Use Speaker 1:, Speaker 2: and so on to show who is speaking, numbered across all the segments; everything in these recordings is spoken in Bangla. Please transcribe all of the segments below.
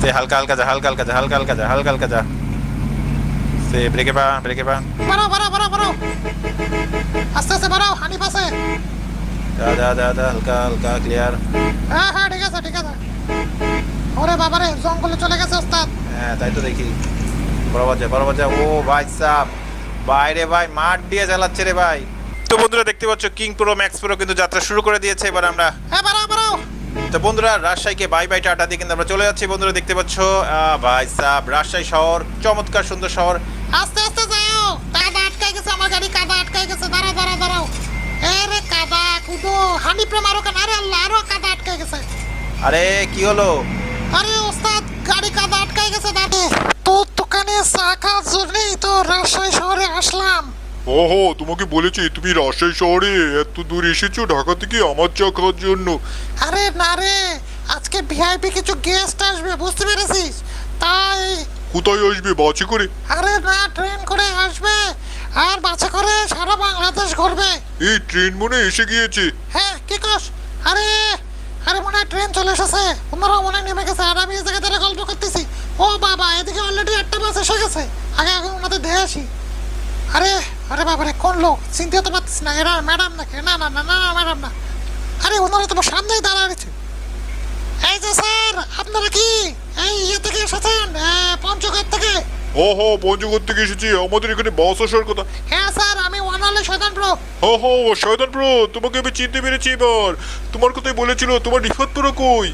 Speaker 1: সে হালকা হালকা যা, হালকা হালকা যা, হালকা হালকা যা, হালকা হালকা যা। সে ব্রেকে পা, ব্রেকে পা।
Speaker 2: বাড়াও বাড়াও বাড়াও বাড়াও, আস্তে আস্তে বাড়াও, হানি পাশে।
Speaker 1: যা যা যা যা, হালকা হালকা ক্লিয়ার।
Speaker 2: হ্যাঁ হ্যাঁ ঠিক আছে ঠিক আছে। ওরে বাবারে, জঙ্গলে চলে গেছে ওস্তাদ।
Speaker 1: হ্যাঁ তাই তো দেখি। বরাবর যা, বরাবর যা। ও ভাই সাব, বাইরে ভাই মাঠ দিয়ে চালাচ্ছে রে ভাই। তো বন্ধুরা দেখতে পাচ্ছ কিং প্রো ম্যাক্স প্রো কিন্তু যাত্রা শুরু করে দিয়েছে। এবার আমরা,
Speaker 2: হ্যাঁ বাড়াও বাড়াও।
Speaker 1: তো বন্ধুরা রাজশাহীকে বাই বাই টাটা দিয়ে কিন্তু আমরা চলে যাচ্ছি। বন্ধুরা দেখতে পাচ্ছ ভাই সাব, রাজশাহী শহর চমৎকার সুন্দর শহর।
Speaker 2: আস্তে আস্তে যাও, কাদা আটকাই গেছে আমার গাড়ি, কাদা আটকাই গেছে। দাঁড়াও দাঁড়াও দাঁড়াও। এরে কাদা কুদো, হানি প্রেম আরো কাদা, আরে আল্লাহ আরো কাদা আটকাই গেছে।
Speaker 1: আরে কি হলো?
Speaker 2: আরে ওস্তাদ গাড়ি কাদা আটকাই গেছে দাদু। তোর দোকানে চা খাওয়ার জন্যই তো রাজশাহী শহরে আসলাম।
Speaker 3: ওহো, তোমাকে বলেছি তুমি রাজশাহী শহরে এত দূর এসেছো ঢাকা থেকে আমার চা খাওয়ার জন্য।
Speaker 2: আরে না রে, আজকে ভিআইপি কিছু গেস্ট আসবে, বুঝতে পেরেছিস? তাই।
Speaker 3: কোথায় আসবে, বাসে করে?
Speaker 2: আরে না, ট্রেন করে আসবে, আর বাসে করে সারা বাংলাদেশ ঘুরবে।
Speaker 3: এই ট্রেন মনে এসে গিয়েছে।
Speaker 2: হ্যাঁ কি কস? আরে আরে মনে হয় ট্রেন চলে এসেছে, ওনারা মনে হয় নেমে গেছে, আর আমি এই জায়গায় দাঁড়িয়ে গল্প করতেছি। ও বাবা, এদিকে অলরেডি একটা বাস এসে গেছে। আগে আগে ওনাদের দেখে আসি। আরে আরে বাবারে, কোন লোক চিনতে তো পারছিস না? এরা ম্যাডাম নাকি? না না না না ম্যাডাম না। আরে ওনারা তোমার সামনেই দাঁড়ায় রয়েছে। এই যে স্যার, আপনারা কি এই ইয়ে থেকে এসেছেন, পঞ্চগড় থেকে?
Speaker 3: ওহো, পঞ্চগড় থেকে এসেছি, আমাদের এখানে বাস আসার কথা।
Speaker 2: হ্যাঁ স্যার, আমি ওয়ানালে শয়তান প্রো।
Speaker 3: ওহো শয়তান প্রো, তোমাকে আমি চিনতে পেরেছি এবার। তোমার কথাই বলেছিল, তোমার রিফাত প্রো কই?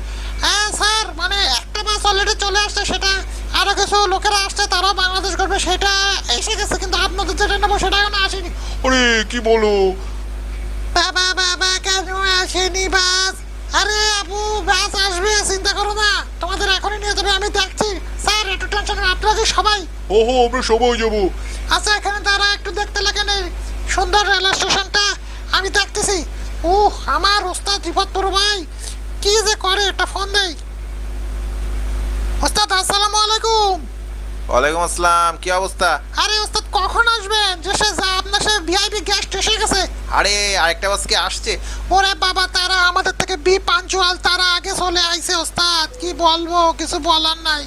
Speaker 2: হ্যাঁ স্যার, মানে একটা বাস অলরেডি চলে আসছে, সেটা আরো কিছু লোকেরা আসছে, তারাও বাংলাদেশ করবে, সেটা এসে গেছে, কিন্তু আপনাদের যেটা নেবো সেটা এখনো আসেনি।
Speaker 3: আরে কি বলো?
Speaker 2: বাবা বাবা, কেন আসেনি বাস? আরে আপু, বাস আসবে, চিন্তা করো না, তোমাদের এখনই নিয়ে যাবে, আমি দেখছি। স্যার একটু টেনশন, আপনারা কি সবাই?
Speaker 3: ওহো, আমরা সবাই যাবো।
Speaker 2: আচ্ছা এখানে তারা একটু দেখতে লাগেন এই সুন্দর রেল স্টেশনটা, আমি দেখতেছি। ও আমার ওস্তাদ রিফাতপুর ভাই কি যে করে, একটা ফোন দেই। ওস্তাদ আসসালামু আলাইকুম।
Speaker 1: ওয়ালাইকুম আসসালাম, কি অবস্থা?
Speaker 2: আরে ওস্তাদ কখন আসবেন? যে সে যা আপনার সে ভিআইপি গেস্ট এসে গেছে।
Speaker 1: আরে আরেকটা বাস কি আসছে?
Speaker 2: ওরে বাবা, তারা আমাদের থেকে বি পাঞ্চুয়াল, তারা আগে চলে আইছে ওস্তাদ, কি বলবো, কিছু বলার নাই।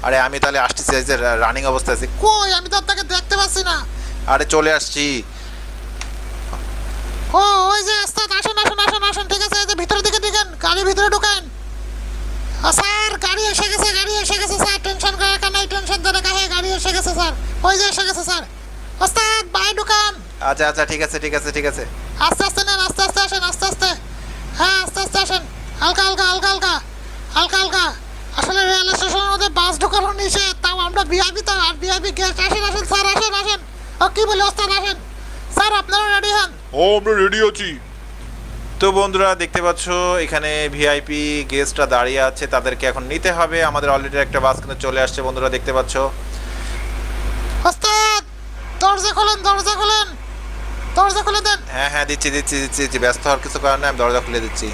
Speaker 1: আরে আমি তাহলে আসতেছি, এই যে রানিং অবস্থায় আছি।
Speaker 2: কই, আমি তো আপনাকে দেখতে পাচ্ছি না।
Speaker 1: আরে চলে আসছি।
Speaker 2: ও ওই যে ওস্তাদ, আসেন আসেন আসেন আসেন, ঠিক আছে, এই যে ভিতরের দিকে ঢুকেন, গাড়ি ভিতরে ঢুকেন। স্যার গাড়ি এসে গেছে, গাড়ি এসে গেছে স্যার, টেনশন করার কারণে টেনশন দেওয়ার কাছে, গাড়ি এসে গেছে স্যার, ওই যে এসে গেছে স্যার। ওস্তাদ বাই ঢুকান।
Speaker 1: আচ্ছা আচ্ছা ঠিক আছে ঠিক আছে ঠিক আছে।
Speaker 2: আস্তে আস্তে নেন, আস্তে আস্তে আসেন, আস্তে আস্তে। হ্যাঁ আস্তে আস্তে আসেন, হালকা হালকা হালকা হালকা হালকা হালকা। আসলে রেল স্টেশনের মধ্যে বাস ঢোকানো নিষেধ, তাও আমরা ভিআইপি, তো আর ভিআইপি গেস্ট। আসেন আসেন স্যার, আসেন আসেন। ও কি বলে ওস্তাদ, আসেন স্যার, আপনারা রেডি হন।
Speaker 3: ও আমরা রেডি আছি।
Speaker 1: তো বন্ধুরা দেখতে পাচ্ছ এখানে ভিআইপি গেস্টরা দাঁড়িয়ে আছে, তাদেরকে এখন নিতে হবে। আমাদের অলরেডি একটা বাস কিন্তু চলে আসছে বন্ধুরা, দেখতে পাচ্ছ।
Speaker 2: ওস্তাদ দরজা খোলেন, দরজা খোলেন, দরজা খুলে দেন।
Speaker 1: হ্যাঁ হ্যাঁ দিচ্ছি দিচ্ছি দিচ্ছি দিচ্ছি, ব্যস্ত হওয়ার কিছু কারণে আমি দরজা খুলে দিচ্ছি।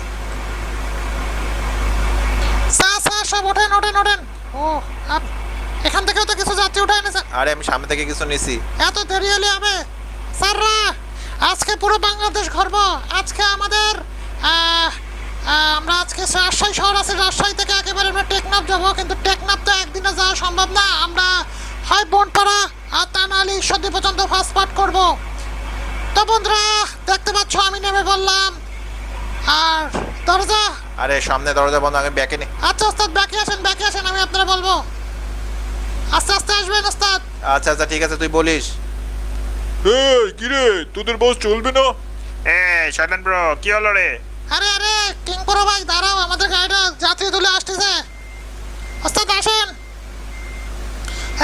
Speaker 2: স্যার স্যার সব ওঠেন ওঠেন ওঠেন। ও এখান থেকেও তো কিছু যাত্রী উঠায় না স্যার।
Speaker 1: আরে আমি সামনে থেকে কিছু নিছি।
Speaker 2: এত দেরি হলে হবে স্যাররা, আজকে পুরো বাংলাদেশ ঘুরবো। আজকে আমাদের আমরা আজকে রাজশাহী শহর আছে, রাজশাহী থেকে একেবারে আমরা টেকনাফ যাবো, কিন্তু টেকনাফ তো একদিনে যাওয়া সম্ভব না, আমরা হয় বনপাড়া আর তা নাহলে ঈশ্বরদী পর্যন্ত ফাস্ট পার্ট করবো। তো বন্ধুরা দেখতে পাচ্ছ আমি নেমে বললাম, আর দরজা।
Speaker 1: আরে সামনে দরজা বন্ধ, আমি ব্যাকে নি।
Speaker 2: আচ্ছা ওস্তাদ ব্যাকে আসেন, ব্যাকে আসেন, আমি আপনারা বলবো, আস্তে আস্তে আসবেন ওস্তাদ।
Speaker 1: আচ্ছা আচ্ছা ঠিক আছে, তুই বলিস।
Speaker 3: এই কিরে, তোদের বাস চলবে না?
Speaker 1: এই শয়তান ব্রো, কি হলো রে?
Speaker 2: আরে আরে কিংপুরো ভাই দাঁড়াও, আমাদের গাড়িটা যাত্রী তুলে আসতেছে। ওস্তাদ আসেন,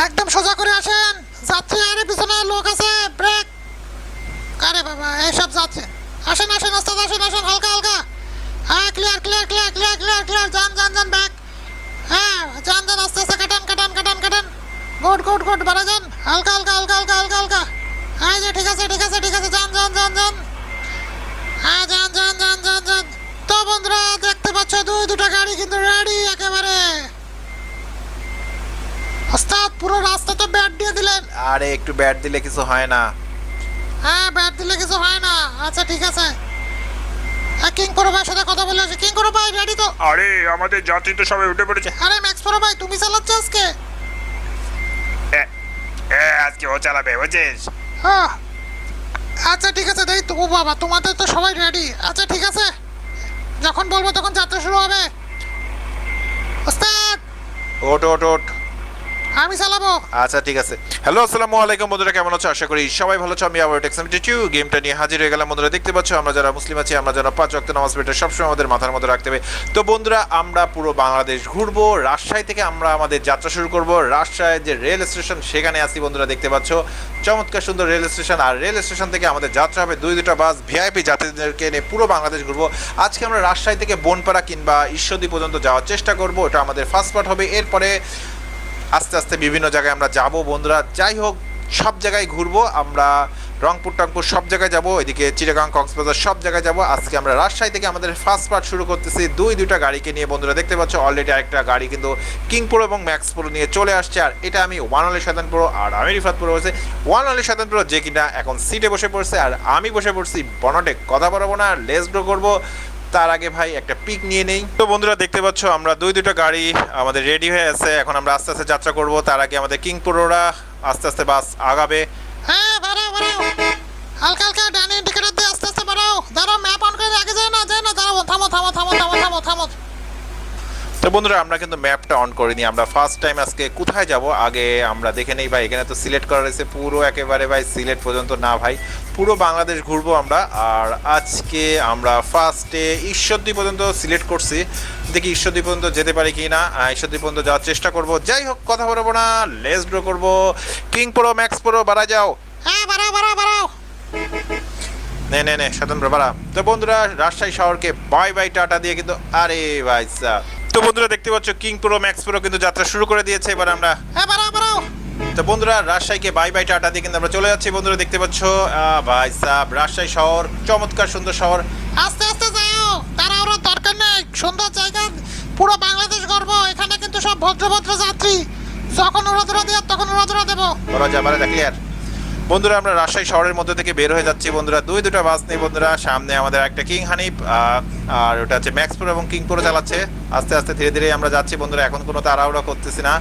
Speaker 2: একদম সোজা করে আসেন, যাত্রী আরে পিছনে লোক আছে, ব্রেক। আরে বাবা এইসব যাচ্ছে, আসেন আসেন ওস্তাদ, আসেন আসেন, হালকা হালকা। হ্যাঁ clear clear clear clear clear clear, যান যান যান ব্যাক। হ্যাঁ যান যান, আস্তে আস্তে কাটান কাটান কাটান কাটান, গুড গুড গুড, বাড়া যান, হালকা হালকা হালকা হালকা হালকা হালকা। হ্যাঁ যে ঠিক আছে ঠিক আছে ঠিক আছে, যান যান যান যান। হ্যাঁ যান যান যান যান যান। তো বন্ধুরা দেখতে পাচ্ছ দুটা গাড়ি কিন্তু রেডি একেবারে। ওস্তাদ পুরো রাস্তা তো ব্যাট দিয়ে দিলেন।
Speaker 1: আরে একটু ব্যাট দিলে কিছু হয় না।
Speaker 2: হ্যাঁ ব্যাট দিলে কিছু হয় না, আচ্ছা ঠিক আছে। কিং প্রো ভাইয়ের সাথে কথা বলে আসি। কিং প্রো ভাই রেডি তো?
Speaker 3: আরে আমাদের যাত্রী তো সবাই উঠে পড়েছে।
Speaker 2: আরে ম্যাক্স প্রো ভাই তুমি চালাচ্ছ আজকে?
Speaker 1: আজকে ও চালাবে বুঝছিস?
Speaker 2: হ্যাঁ আচ্ছা ঠিক আছে দেই তো। ও বাবা তোমাদের তো সবাই রেডি। আচ্ছা ঠিক আছে, যখন বলবো তখন যাত্রা শুরু হবে। ওস্তাদ
Speaker 1: ওট ওট ওট।
Speaker 2: আমি চালাবো।
Speaker 1: আচ্ছা ঠিক আছে। হ্যালো আসসালামু আলাইকুম বন্ধুরা, কেমন আছো? আশা করি সবাই ভালো আছো। আমি আবার টেক্সামিটিউ গেমটা নিয়ে হাজির হয়ে গেলাম বন্ধুরা। দেখতে পাচ্ছ আমরা যারা মুসলিম আছি, আমরা যারা 5 ওয়াক্ত নামাজ পড়ে সবসময় আমাদের মাথার মধ্যে রাখতে হবে। তো বন্ধুরা আমরা পুরো বাংলাদেশ ঘুরবো। রাজশাহী থেকে আমরা আমাদের যাত্রা শুরু করব। রাজশাহীর যে রেল স্টেশন সেখানে আসি বন্ধুরা, দেখতে পাচ্ছ চমৎকার সুন্দর রেল স্টেশন। আর রেল স্টেশন থেকে আমাদের যাত্রা হবে দুটা বাস, ভিআইপি যাত্রীদেরকে নিয়ে পুরো বাংলাদেশ ঘুরবো। আজকে আমরা রাজশাহী থেকে বনপাড়া কিংবা ঈশ্বরদী পর্যন্ত যাওয়ার চেষ্টা করব। এটা আমাদের ফার্স্ট পার্ট হবে। এরপরে আস্তে আস্তে বিভিন্ন জায়গায় আমরা যাব বন্ধুরা। যাই হোক সব জায়গায় ঘুরবো আমরা, রংপুর টংপুর সব জায়গায় যাব, এদিকে চিটাগাং কক্সবাজার সব জায়গায় যাব। আজকে আমরা রাজশাহী থেকে আমাদের ফার্স্ট পার্ট শুরু করতেছি দুইটা গাড়িকে নিয়ে বন্ধুরা। দেখতে পাচ্ছ অলরেডি আরেকটা গাড়ি কিন্তু কিং প্রো এবং ম্যাক্স প্রো নিয়ে চলে আসছে। আর এটা আমি ওয়ানলি শয়তান প্রো আর আমি রিফাত প্রো হয়েছে ওয়ানলি শয়তান প্রো, যে কিনা এখন সিটে বসে পড়ছে আর আমি বসে পড়ছি বনটে। কথা বলবো না, লেস গ্রো করবো। তার আগে ভাই একটা পিক নিয়ে নেই। তো বন্ধুরা দেখতে পাচ্ছ আমরা দুইটা গাড়ি আমাদের রেডি হয়ে আছে। এখন আমরা আস্তে আস্তে যাত্রা করব। তার আগে আমাদের কিং প্রোরা আস্তে আস্তে বাস আগাবে।
Speaker 2: হ্যাঁ বাড়াও বাড়াও, হালকা হালকা ডানে ইন্ডিকেটর দিয়ে আস্তে আস্তে বাড়াও। দাঁড়াও ম্যাপ অন করে আগে যায় না দাঁড়াও, থামো থামো থামো থামো থামো থামো।
Speaker 1: তো বন্ধুরা আমরা কিন্তু ম্যাপটা অন করিনি। আমরা ফার্স্ট টাইম আজকে কোথায় যাব আগে আমরা দেখে নেই ভাই। এখানে তো সিলেক্ট করা রয়েছে পুরো একেবারে ভাই, সিলেট পর্যন্ত না ভাই, পুরো বাংলাদেশ ঘুরবো আমরা। আর আজকে আমরা ফার্স্টে ঈশ্বরদী পর্যন্ত সিলেক্ট করছি, দেখি ঈশ্বরদী পর্যন্ত যেতে পারি কি না। ঈশ্বরদী পর্যন্ত যাওয়ার চেষ্টা করব। যাই হোক কথা বলবো না, লেস ড্র করবো। কিং প্রো ম্যাক্স প্রো বাড়া যাও।
Speaker 2: হ্যাঁ বাড়াও বাড়াও বাড়াও।
Speaker 1: নে স্বতন্ত্র বাড়া। তো বন্ধুরা রাজশাহী শহরকে বাই বাই টাটা দিয়ে কিন্তু আরে ভাই স্যার। তো বন্ধুরা দেখতে পাচ্ছ কিং প্রো ম্যাক্স প্রো কিন্তু যাত্রা শুরু করে দিয়েছে। এবার আমরা
Speaker 2: হ্যাঁ বাড়াও বাড়াও।
Speaker 1: তো বন্ধুরা রাজশাহীকে বাই বাই টাটা দিয়ে কিন্তু আমরা চলে যাচ্ছি বন্ধুরা। দেখতে পাচ্ছ ভাই সাহেব রাজশাহী শহর চমৎকার সুন্দর শহর।
Speaker 2: আস্তে আস্তে যাও, তাড়াহুড়োর দরকার নেই। সুন্দর জায়গা, পুরো বাংলাদেশ গর্ব। এখানে কিন্তু সব ভদ্র যাত্রী, যখন উড়াধুরা দেওয়ার তখন উড়াধুরা দেবো।
Speaker 1: বড় যাবারে ক্লিয়ার। বন্ধুরা আমরা রাজশাহী শহরের মধ্যে থেকে বের হয়ে যাচ্ছি বন্ধুরা। দুটা বাস নেই বন্ধুরা। সামনে আমাদের একটা কিং হানিফ আর ওটা হচ্ছে ম্যাক্স প্রো এবং কিং প্রো চালাচ্ছে। আস্তে আস্তে ধীরে ধীরে আমরা যাচ্ছি বন্ধুরা। এখন কোনো তাড়াহুড়া করতেছি না।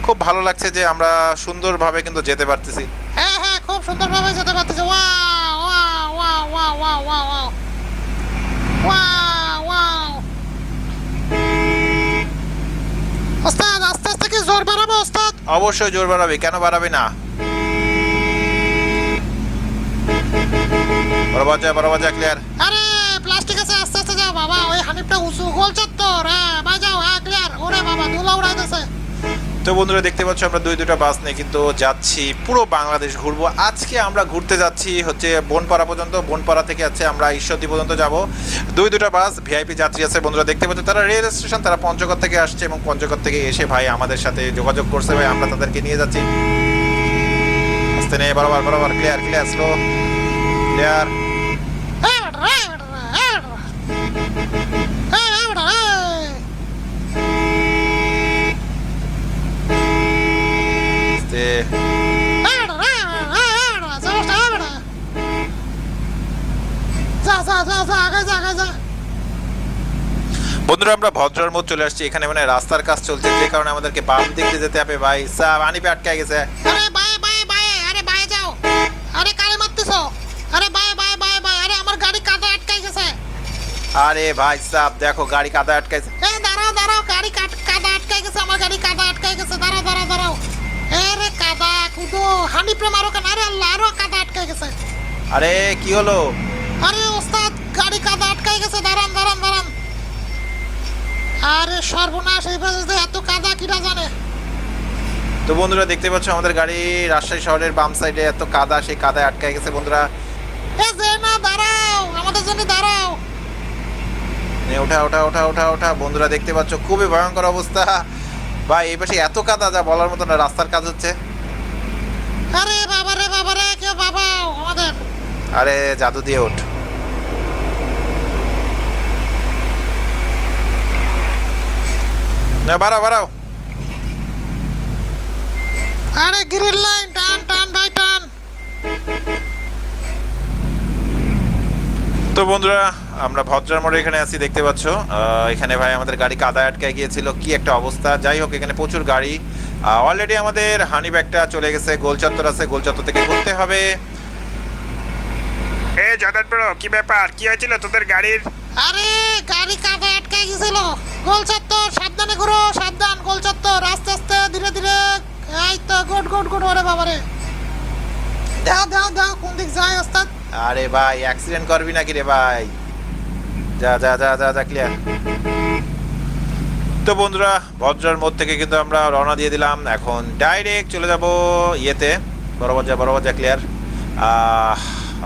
Speaker 1: খুব ভালো লাগছে যে আমরা সুন্দরভাবে কিন্তু যেতে পারতেছি।
Speaker 2: হ্যাঁ হ্যাঁ খুব সুন্দরভাবে যেতে পারতেছে। Wow wow wow wow wow wow wow wow wow. ওস্তাদ আস্তে আস্তে কি জোর বাড়াবো ওস্তাদ?
Speaker 1: অবশ্যই জোর বাড়াবে, কেন বাড়াবে না। বড় বাজা ক্লিয়ার।
Speaker 2: আরে প্লাস্টিক আছে, আস্তে আস্তে যাও বাবা। ওই হানিফটা উঁচু গোল চত্বর। হ্যাঁ বাজাও, হ্যাঁ ক্লিয়ার। ওরে বাবা ধুলা উড়াইতেছে।
Speaker 1: তো বন্ধুরা দেখতে পাচ্ছ আমরা দুটা বাস নিয়ে কিন্তু যাচ্ছি পুরো বাংলাদেশ ঘুরবো। আজকে আমরা ঘুরতে যাচ্ছি হচ্ছে বনপাড়া পর্যন্ত। বনপাড়া থেকে আছে আমরা ঈশ্বরদী পর্যন্ত যাব। দুটা বাস ভিআইপি যাত্রী আছে বন্ধুরা। দেখতে পাচ্ছ তারা রেল স্টেশন, তারা পঞ্চগড় থেকে আসছে এবং পঞ্চগড় থেকে এসে ভাই আমাদের সাথে যোগাযোগ করছে ভাই। আমরা তাদেরকে নিয়ে যাচ্ছি। আস্তে নেই, বরাবর ক্লিয়ার স্লো ক্লিয়ার। বন্ধুরা আমরা ভদ্রার মধ্যে চলে আসছি। এখানে মানে রাস্তার কাজ চলছে, যে কারণে আমাদেরকে বাম দিকে যেতে হবে ভাই। সাহেব আনিপে আটকে গেছে।
Speaker 2: আরে বায়ে বায়ে বায়ে, আরে বায়ে যাও। আরে কারে মারতেছো? আরে বায়ে বায়ে বায়ে বায়ে। আরে আমার গাড়ি কাদা আটকাই গেছে।
Speaker 1: আরে ভাই সাহেব দেখো গাড়ি কাদা আটকাইছে।
Speaker 2: এই দাঁড়াও দাঁড়াও, গাড়ি কাদা আটকাই গেছে। আমার গাড়ি কাদা আটকাই গেছে। দাঁড়াও দাঁড়াও দাঁড়াও। আরে কাদা কুদো হানিফে মারো কেন? আরে আল্লাহ, আরো কাদা আটকাই গেছে।
Speaker 1: আরে কি হলো?
Speaker 2: আরে ওস্তাদ গাড়ি কাদা আটকাই গেছে। দাঁড়ান দাঁড়ান দাঁড়ান। আরে সর্বনাশ, এই বাজে এত কাদা কিরা জানে।
Speaker 1: তো বন্ধুরা দেখতে পাচ্ছ আমাদের গাড়ি রাজশাহী শহরের বাম সাইডে এত কাদা, সেই কাদায় আটকাই গেছে বন্ধুরা।
Speaker 2: এ যে না দাঁড়াও, আমাদের জন্য দাঁড়াও।
Speaker 1: ওঠা বন্ধুরা দেখতে পাচ্ছ খুবই ভয়ঙ্কর অবস্থা ভাই। এই পাশে এত কাদা যা বলার মতো না। রাস্তার কাজ হচ্ছে।
Speaker 2: আরে বাবা রে কেউ বাবা আমাদের।
Speaker 1: আরে জাদু দিয়ে ওঠ। না বাড়াও।
Speaker 2: আরে গ্রিন লাইন টান ভাই টান।
Speaker 1: তো বন্ধুরা আমরা ভদ্রার মোড়ে এখানে আছি দেখতে পাচ্ছ। এখানে ভাই আমাদের গাড়ি কাদায় আটকে গিয়েছিল, কি একটা অবস্থা। যাই হোক, এখানে প্রচুর গাড়ি। অলরেডি আমাদের হানি ব্যাগটা চলে গেছে, গোল চত্বর আছে, গোল চত্বর থেকে ঘুরতে হবে। এ জগৎ ব্রো, কি ব্যাপার, কি হয়েছিল তোদের গাড়ির?
Speaker 2: আরে গাড়ি কাদে আটকে গেছিল। গোল চত্বর, সাবধানে ঘুরো, সাবধান। গোল চত্বর, আস্তে আস্তে, ধীরে ধীরে। এই তো, গুড গুড গুড। ওরে বাবারে, দাও দাও দাও, কোন দিক যায় ওস্তাদ?
Speaker 1: আরে ভাই, অ্যাক্সিডেন্ট করবি নাকি রে ভাই? যা যা যা যা যা, ক্লিয়ার। তো বন্ধুরা, ভদ্রার মোড় থেকে কিন্তু আমরা রওনা দিয়ে দিলাম। এখন ডাইরেক্ট চলে যাব ইয়েতে, বরাবর যা, ক্লিয়ার।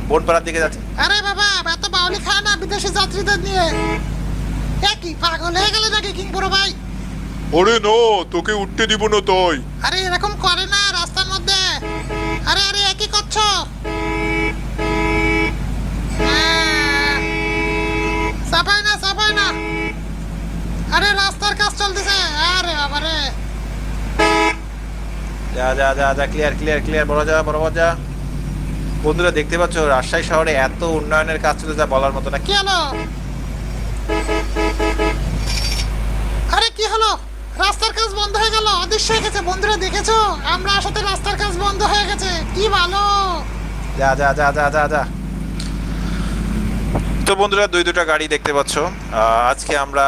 Speaker 1: বোনপাড়ার দিকে যাচ্ছে।
Speaker 2: আরে বাবা, এত বাউলি খায় না বিদেশি যাত্রীদের নিয়ে। কি পাগল হয়ে গেল নাকি কিং বড় ভাই?
Speaker 3: আরে না, তোকে উঠতে দিব না তাই।
Speaker 2: আরে এরকম করে না রাস্তার মধ্যে। আরে আরে, একই করছো। চাপাই না। আরে রাস্তার কাজ চলতেছে। আরে বাবারে,
Speaker 1: যা যা যা যা, ক্লিয়ার, বরাবর যা। বন্ধুরা দেখতে পাচ্ছ, রাজশাহী শহরে এত উন্নয়নের কাজ চলে, যা বলার মতো না।
Speaker 2: কি হলো? আরে কি হলো? রাস্তার কাজ বন্ধ হয়ে গেল, অদৃশ্য হয়ে গেছে। বন্ধুরা দেখেছো, আমরা সাথে রাস্তার কাজ বন্ধ হয়ে গেছে। কি ভালো।
Speaker 1: যা যা যা যা যা যা। তো বন্ধুরা, দুইটা গাড়ি দেখতে পাচ্ছ। আজকে আমরা